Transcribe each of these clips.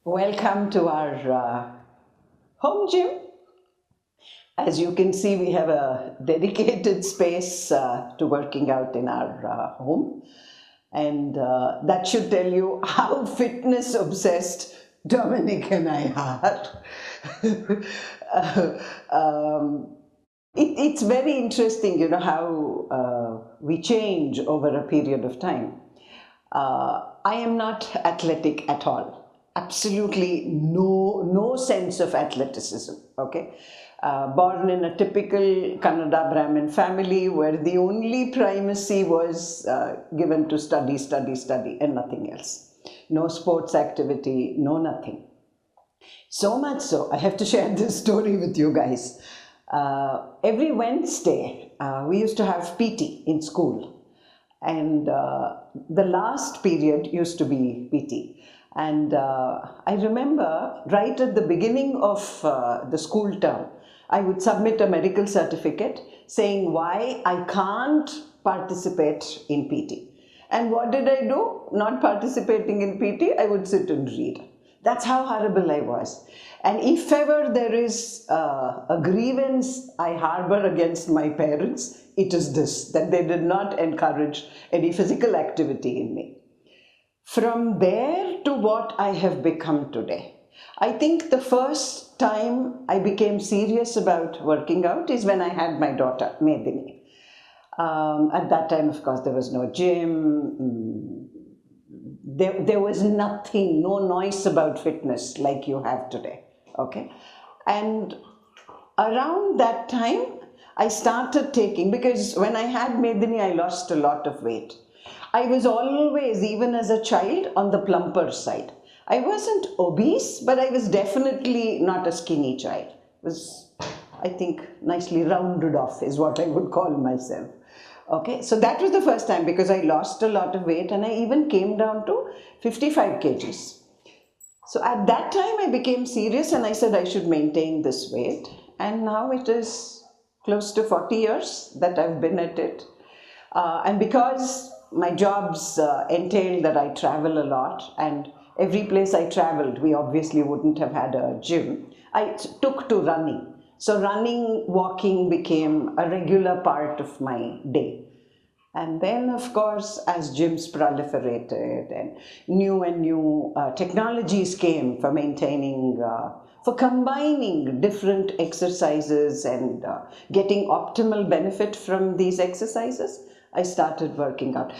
Welcome to our home gym. As you can see, we have a dedicated space to working out in our home. And that should tell you how fitness obsessed Dominic and I are. Uh, um, it's very interesting, how we change over a period of time. I am not athletic at all. Absolutely no sense of athleticism. Okay, born in a typical Kannada Brahmin family where the only primacy was given to study, study, study, and nothing else. No sports activity, no nothing. So much so, I have to share this story with you guys. Every Wednesday, we used to have PT in school, and the last period used to be PT. And I remember right at the beginning of the school term, I would submit a medical certificate saying why I can't participate in PT. And what did I do? Not participating in PT, I would sit and read. That's how horrible I was. And if ever there is a grievance I harbor against my parents, it is this, that they did not encourage any physical activity in me. From there to what I have become today, I think the first time I became serious about working out is when I had my daughter, Nandini. At that time, of course, there was no gym. There was nothing, no noise about fitness like you have today. Okay, and around that time, I started taking, because when I had Medini, I lost a lot of weight. I was always, even as a child, on the plumper side. I wasn't obese, but I was definitely not a skinny child. I was, I think, nicely rounded off is what I would call myself. Okay, so that was the first time, because I lost a lot of weight and I even came down to 55 kgs. So at that time I became serious and I said I should maintain this weight, and now it is close to 40 years that I've been at it. And because my jobs entail that I travel a lot, and every place I traveled, we obviously wouldn't have had a gym, I took to running. So running, walking became a regular part of my day. And then, of course, as gyms proliferated and new technologies came for maintaining, for combining different exercises and getting optimal benefit from these exercises, I started working out.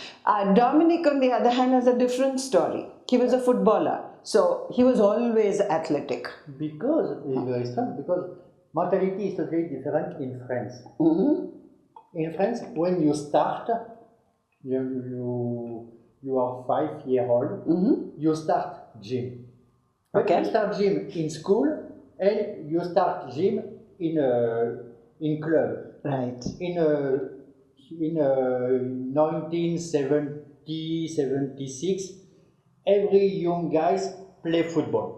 Dominic, on the other hand, has a different story. He was a footballer, so he was always athletic. Because it's very strange, because mentality is totally different in France. In France, when you start, you are 5 years old, you start gym. But Okay. you start gym in school and you start gym in club. Right. In 1970, 76, every young guys play football.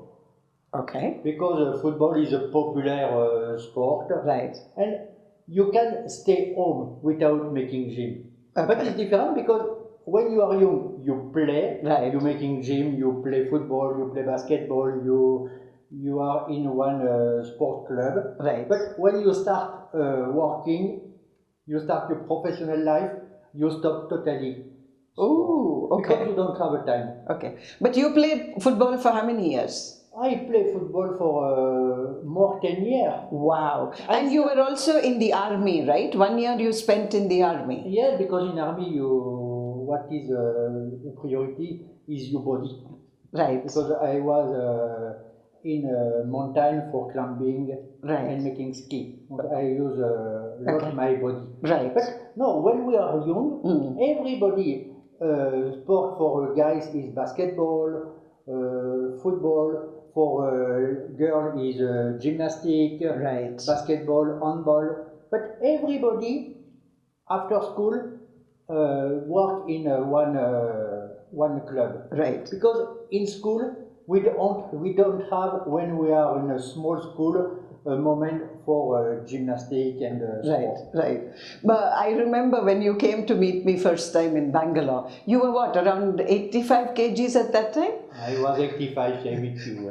Okay. Because football is a popular sport. Right. And you can stay home without making gym. Okay. But it's different because when you are young, you play, Right. you making gym, you play football, you play basketball, you are in one sport club. Right. But when you start working, you start your professional life, you stop totally. Oh, okay. Because you don't have a time. Okay. But you played football for how many years? I play football for more 10 years. Wow. And you were also in the army, right? 1 year you spent in the army. Yeah, because in army, what is the priority is your body. Right. Because I was in a mountain for climbing and making ski. I use a lot of my body. Right. But no, when we are young, everybody, sport for guys is basketball, football, for a girl is gymnastic, Right. basketball, handball. But everybody after school work in one club. Right. Because in school we don't have, when we are in a small school, a moment for gymnastic and Right, sport. right. But I remember when you came to meet me first time in Bangalore, you were what, around 85 kgs at that time? I was 85, yeah, with you.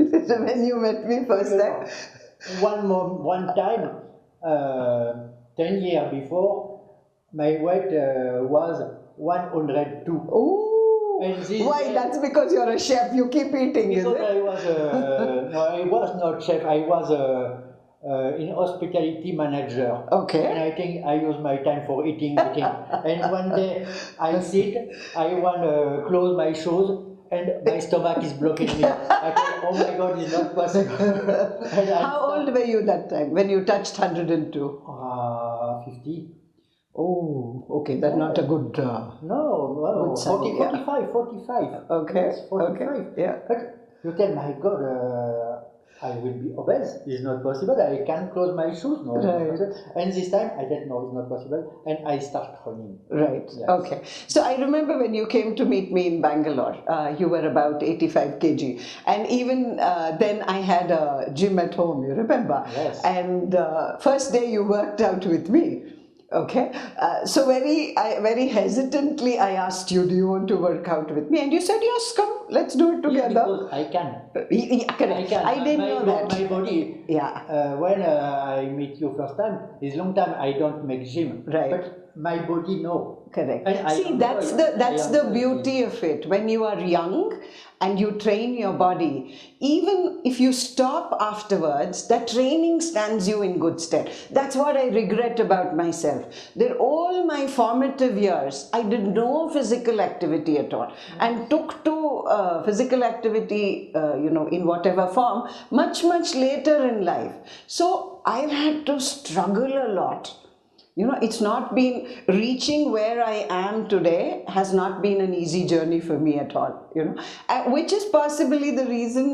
When you met me first time? One time, 10 years before, my weight was 102. Oh, And this why? That's because you're a chef. You keep eating, is because it? I was no, I was not chef. I was in hospitality manager. Okay. And I think I use my time for eating. And one day I sit, I want to close my shoes, and my stomach is blocking me. I think, oh my God, it's not possible. And How old were you that time when you touched 102? 50. Oh, okay. That's not a good. No, Good sign, 40, yeah. 45. Okay. Yes, 45. Okay. Yeah. But you tell, my God, I will be obese. It's not possible. I can't close my shoes. No, it's not Right. possible. And this time I said, no, it's not possible. And I start running. Right. Yes. Okay. So I remember when you came to meet me in Bangalore, you were about 85 kg. And even then I had a gym at home, you remember? Yes. And first day you worked out with me. Okay. So very hesitantly I asked you, do you want to work out with me? And you said, yes, come, let's do it Yeah, together. because I can. Yeah, correct. I didn't know that. My body, Yeah. when I meet you first time, it's long time I don't make gym. Right. But my body know. Correct. And I See, enjoy that's it. the beauty of it. When you are young and you train your body, even if you stop afterwards, that training stands you in good stead. That's what I regret about myself. That all my formative years, I did no physical activity at all, and took to physical activity, in whatever form, much later in life. So I've had to struggle a lot. It's not been reaching where I am today has not been an easy journey for me at all, which is possibly the reason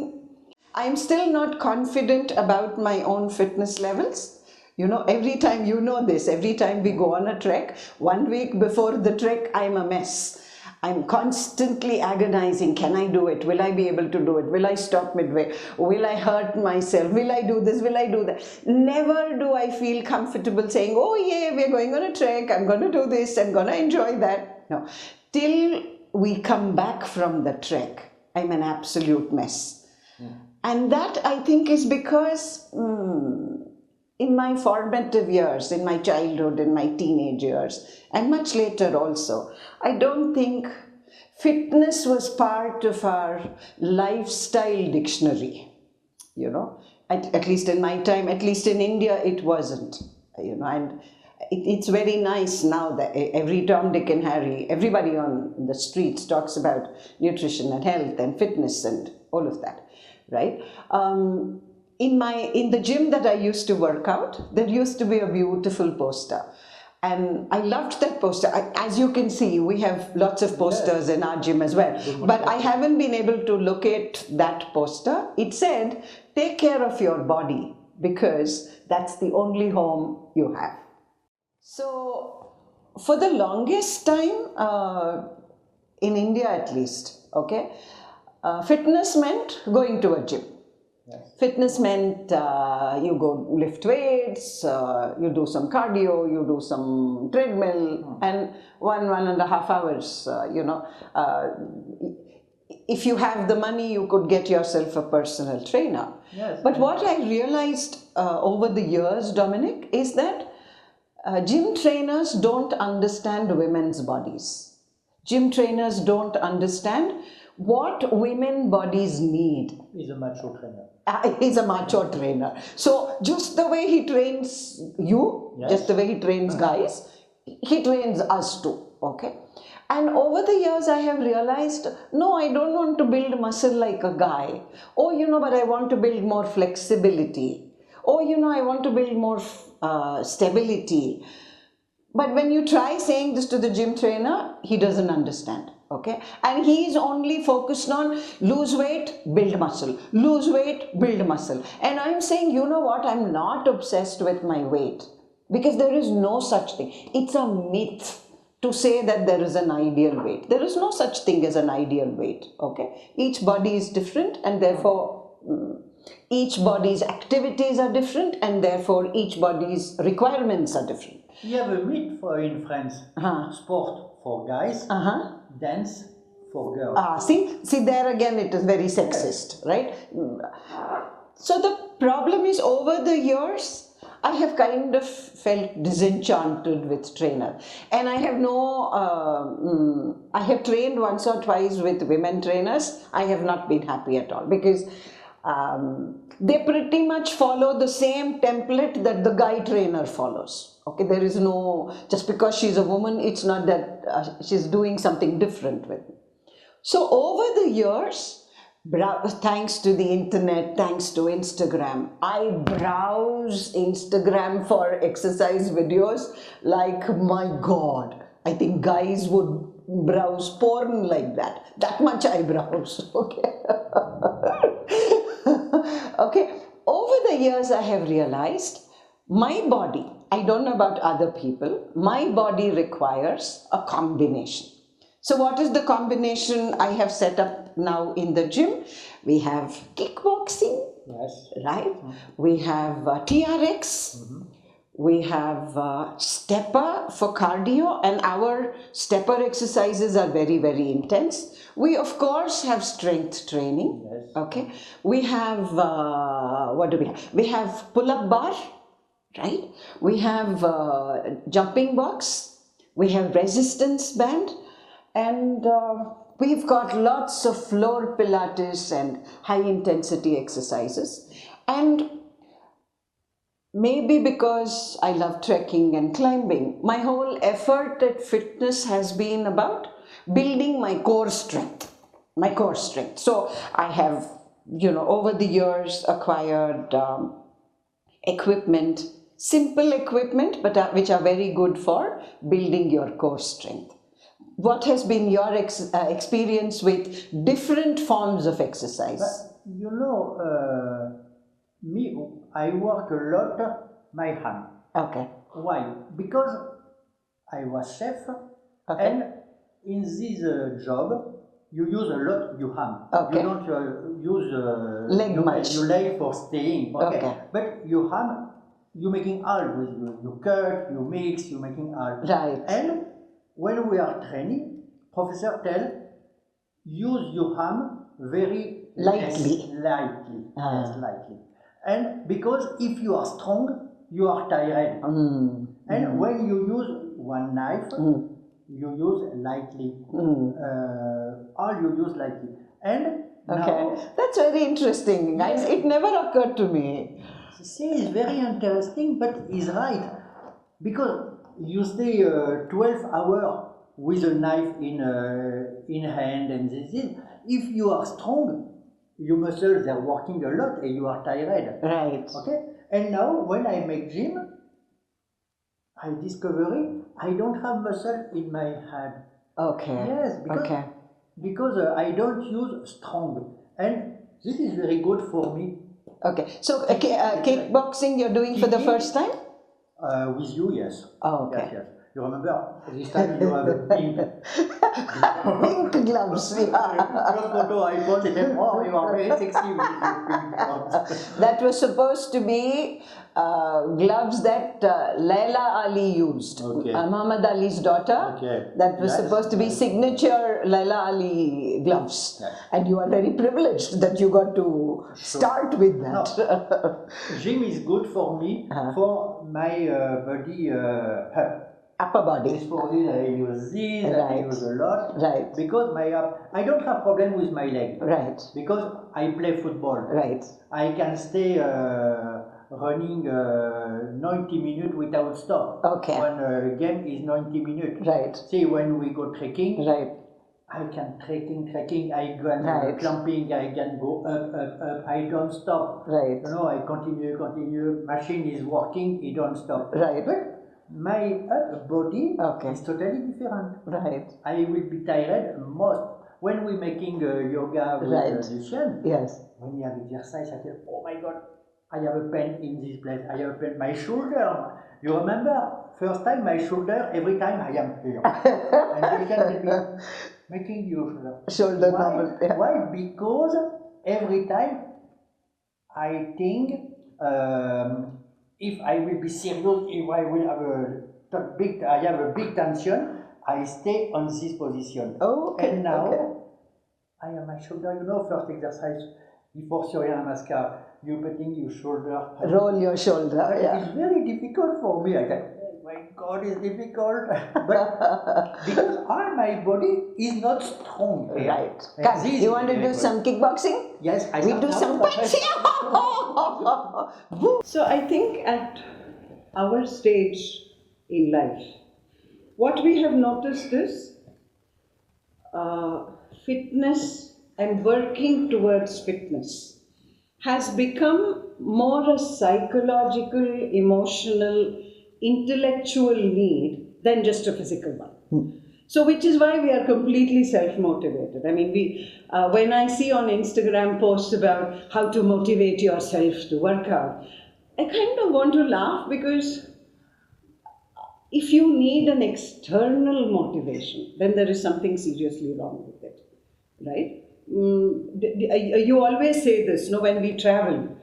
I'm still not confident about my own fitness levels. Every time, every time we go on a trek, 1 week before the trek, I'm a mess. I'm constantly agonizing. Can I do it? Will I be able to do it? Will I stop midway? Will I hurt myself? Will I do this? Will I do that? Never do I feel comfortable saying, oh yeah, we're going on a trek. I'm going to do this. I'm going to enjoy that. No. Till we come back from the trek, I'm an absolute mess. And that, I think, is because in my formative years, in my childhood, in my teenage years, and much later also, I don't think fitness was part of our lifestyle dictionary, at least in my time, at least in India, it wasn't, and it's very nice now that every Tom, Dick and Harry, everybody on the streets talks about nutrition and health and fitness and all of that, right? In the gym that I used to work out, there used to be a beautiful poster. And I loved that poster. As you can see, we have lots of posters in our gym as well. But I haven't been able to locate that poster. It said, take care of your body because that's the only home you have. So for the longest time, in India at least, okay, fitness meant going to a gym. Yes. Fitness meant you go lift weights, you do some cardio, you do some treadmill, and 1.5 hours, if you have the money, you could get yourself a personal trainer. Yes. But what I realized over the years, Dominic, is that gym trainers don't understand women's bodies. Gym trainers don't understand what women bodies need. He's a macho trainer. He's a macho trainer. So just the way he trains you, Yes. just the way he trains guys, he trains us too, okay? And over the years I have realized, no, I don't want to build muscle like a guy. Oh, but I want to build more flexibility. Oh, I want to build more stability. But when you try saying this to the gym trainer, he doesn't understand, okay? And he's only focused on lose weight, build muscle, lose weight, build muscle. And I'm saying, you know what? I'm not obsessed with my weight because there is no such thing. It's a myth to say that there is an ideal weight. There is no such thing as an ideal weight, okay? Each body is different and therefore Each body's activities are different, and therefore each body's requirements are different. You have a myth in France. Sport for guys, dance for girls. See there again it is very sexist, right? So the problem is, over the years, I have kind of felt disenchanted with trainer, and I have I have trained once or twice with women trainers. I have not been happy at all, because they pretty much follow the same template that the guy trainer follows. Okay, there is no, just because she's a woman, it's not that she's doing something different with me. So over the years, thanks to the internet, thanks to Instagram, I browse Instagram for exercise videos like, my God, I think guys would browse porn like that. That much I browse, okay? Okay, over the years I have realized my body, I don't know about other people, my body requires a combination. So what is the combination I have set up now in the gym? We have kickboxing, Yes. right? We have TRX, we have stepper for cardio, and our stepper exercises are very, very intense. We of course have strength training, Yes. okay? We have, what do we have? We have pull-up bar, right? We have jumping box, we have resistance band, and we've got lots of floor Pilates and high intensity exercises. And maybe because I love trekking and climbing, my whole effort at fitness has been about building my core strength, So I have, over the years acquired equipment, simple equipment, but which are very good for building your core strength. What has been your experience with different forms of exercise? But, me, I work a lot my hand. Okay. Why? Because I was chef, Okay. and in this job, you use a lot your hand. Okay. You don't use leg much. your leg for staying. Okay. But your hand, you making all with you cut, you mix, you making all. Right. And when we are training, professor tell, use your hand very lightly. Yes, lightly. And because if you are strong, you are tired. And when you use one knife, you use lightly. All you use lightly. And now, that's very interesting. Yes. It never occurred to me. See, it's very interesting, but it's right. Because you stay 12 hours with a knife in hand, and this is, if you are strong, your muscles are working a lot and you are tired. Right. Okay? And now when I make gym, I discover I don't have muscle in my hand. Okay. Yes, because I don't use strong. And this is very good for me. Okay. So kickboxing you're doing for the first time? With you, yes. Oh, okay. Yes. You remember, this time you have a pink pink gloves. Yeah. Your photo I posted, oh, you are very sexy with your pink gloves. That was supposed to be gloves that Laila Ali used. Okay. Muhammad Ali's daughter. Okay. That was supposed to be signature Laila Ali gloves. Yes. And you are very privileged that you got to start with that. No. Gym is good for me for my body upper body. This for this I use this, right. I use a lot. Right. Because I don't have problem with my leg. Right. Because I play football. Right. I can stay running 90 minutes without stop. Okay. One game is 90 minutes. Right. See, when we go trekking, right. I can trekking, I go clumping, I can go up, I don't stop. Right. I continue, machine is working, it don't stop. Right. But my body is totally different. Right. I will be tired most. When we're making yoga with Lucien, yes. When you have exercise, I feel, oh my God, I have a pain in this place, I have a pain, my shoulder. You remember, first time my shoulder, every time I am here. And Lucien will be making your shoulder. Shoulder normal. Why? Because every time I think if I will be serious, if I will have I have a big tension, I stay on this position. Oh, okay. And now Okay. I am my shoulder. You know, first exercise before Surya Namaskar, you putting your shoulder. Roll your shoulder. Yeah. It's very difficult for me. I can, oh my God, it's difficult. But because my body is not strong. Here. Right. And Come, this you is want to do difficult. some kickboxing? Yes, I We start do now. some punching. So I think at our stage in life, what we have noticed is fitness and working towards fitness has become more a psychological, emotional, intellectual need than just a physical one. So, which is why we are completely self-motivated. I mean, when I see on Instagram posts about how to motivate yourself to work out, I kind of want to laugh because if you need an external motivation, then there is something seriously wrong with it, right? You always say this, no? When we travel,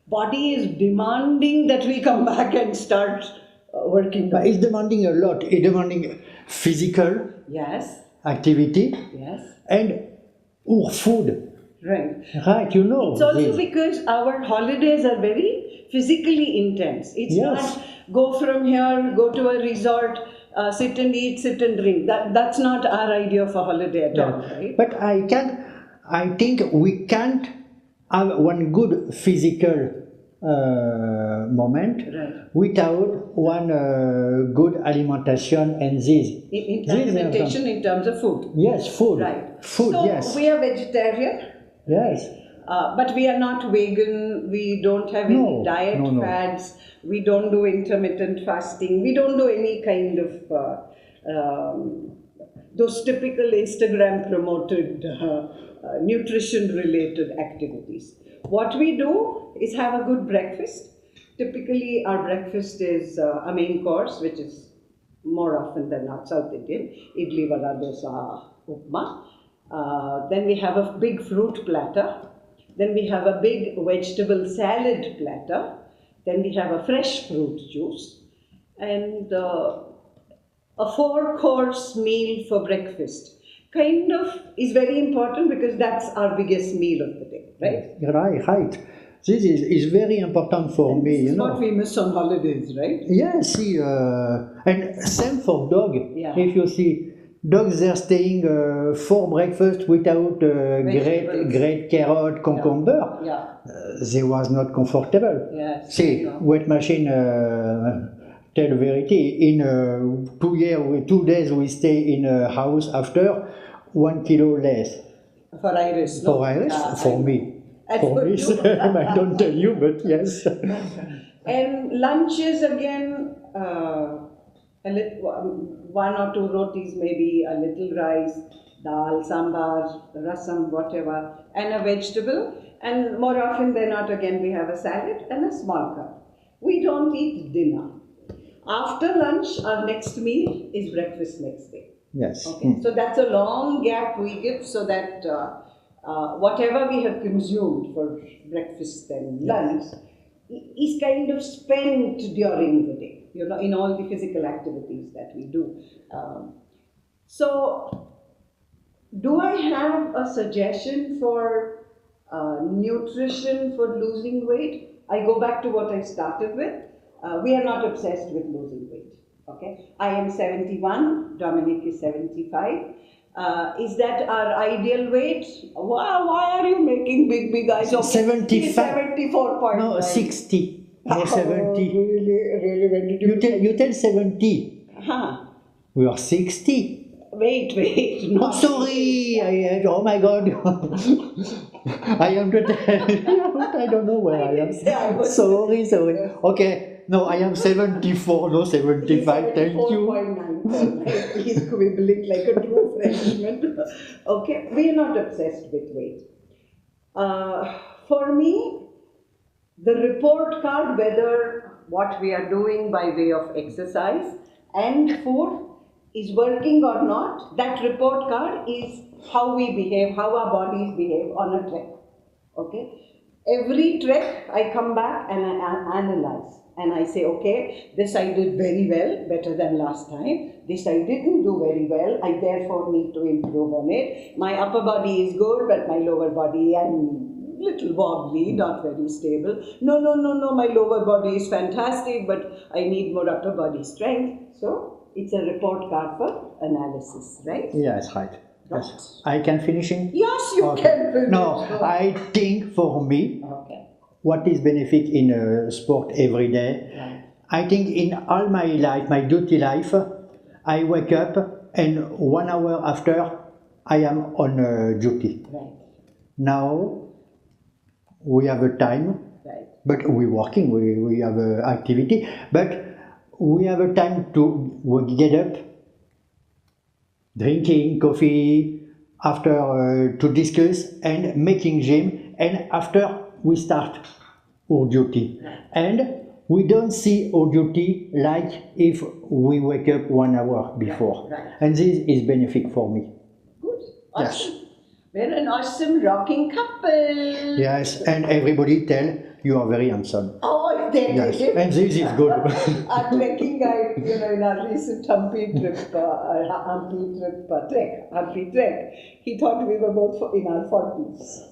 body is demanding that we come back and start working. But it's demanding a lot. It's demanding physical Yes, activity yes, and or food. right. Right, you know. It's also this. because our holidays are very physically intense. It's Yes. not go from here, go to a resort, sit and eat, sit and drink. That's not our idea of a holiday at all, right? But I think we can't have one good physical moment Right. without one good alimentation and this. In This is alimentation in terms of food. Yes, food. Right. Food, So yes. we are vegetarian, Yes. but we are not vegan. We don't have No, any diet no. fads. We don't do intermittent fasting. We don't do any kind of those typical Instagram promoted nutrition related activities. What we do is have a good breakfast. Typically, our breakfast is a main course, which is more often than not South Indian, idli, vada, dosa, upma. Then we have a big fruit platter. Then we have a big vegetable salad platter. Then we have a fresh fruit juice. And a 4-course meal for breakfast kind of is very important because that's our biggest meal of the day, right? Right. This is very important for me, This you is know. what we miss on holidays, right? Yes, see, and same for dog. Yeah. If you see dogs, they're staying for breakfast without Vegetables. great carrot, cucumber. Yeah. They was not comfortable. Yes. See, No. wet machine. Tell the verity. In 2 days, we stay in a house after 1 kilo less. For Iris, no? For Iris, Yeah, for I know. me. And For for me, you. I don't tell you, but yes. And lunches again, one or two rotis, maybe a little rice, dal, sambar, rasam, whatever, and a vegetable. And more often than not, again, we have a salad and a small cup. We don't eat dinner. After lunch, our next meal is breakfast next day. Yes. Okay, so that's a long gap we give so that whatever we have consumed for breakfast and lunch is kind of spent during the day, you know, in all the physical activities that we do. So, do I have a suggestion for nutrition for losing weight? I go back to what I started with. We are not obsessed with losing weight. Okay, I am 71, Dominique is 75. Is that our ideal weight? Wow, why are you making big eyes? Okay, 75. 74.9. No, 60. No, Oh, 70. really, when did You tell 70. Huh. We are 60. Wait, Oh, sorry. Oh my God. I am the I don't know where I didn't say I am. was- Sorry. Okay. No, I am 74, no 75. Thank you. 74.9. He's quibbling like a true Frenchman. Okay, we are not obsessed with weight. For me, the report card, whether what we are doing by way of exercise and food is working or not, that report card is how we behave, how our bodies behave on a trek. Okay? Every trek, I come back and I analyze. And I say, okay, this I did very well, better than last time. This I didn't do very well. I therefore need to improve on it. My upper body is good, but my lower body, I'm little wobbly, not very stable. No, no, no, no, my lower body is fantastic, but I need more upper body strength. So it's a report card for analysis, right? Yes, right. Right. Yes. I can finishing? Yes, you Okay. can finish. No, I think for me, Okay. what is benefit in sport every day? Right. I think in all my life, my duty life, I wake up and 1 hour after I am on duty. Right. Now we have a time, Right. but we're working, we have activity, but we have a time to get up, drinking coffee, after to discuss and making gym, and after we start our duty. And we don't see our duty like if we wake up 1 hour before. Right. And this is benefit for me. Good. Yes. Awesome. We're an awesome rocking couple. Yes, and everybody tell you are very handsome. Oh, they Yes, did. and this is good. Our trekking guide, in our recent Humpy trek, he thought we were both in our 40s.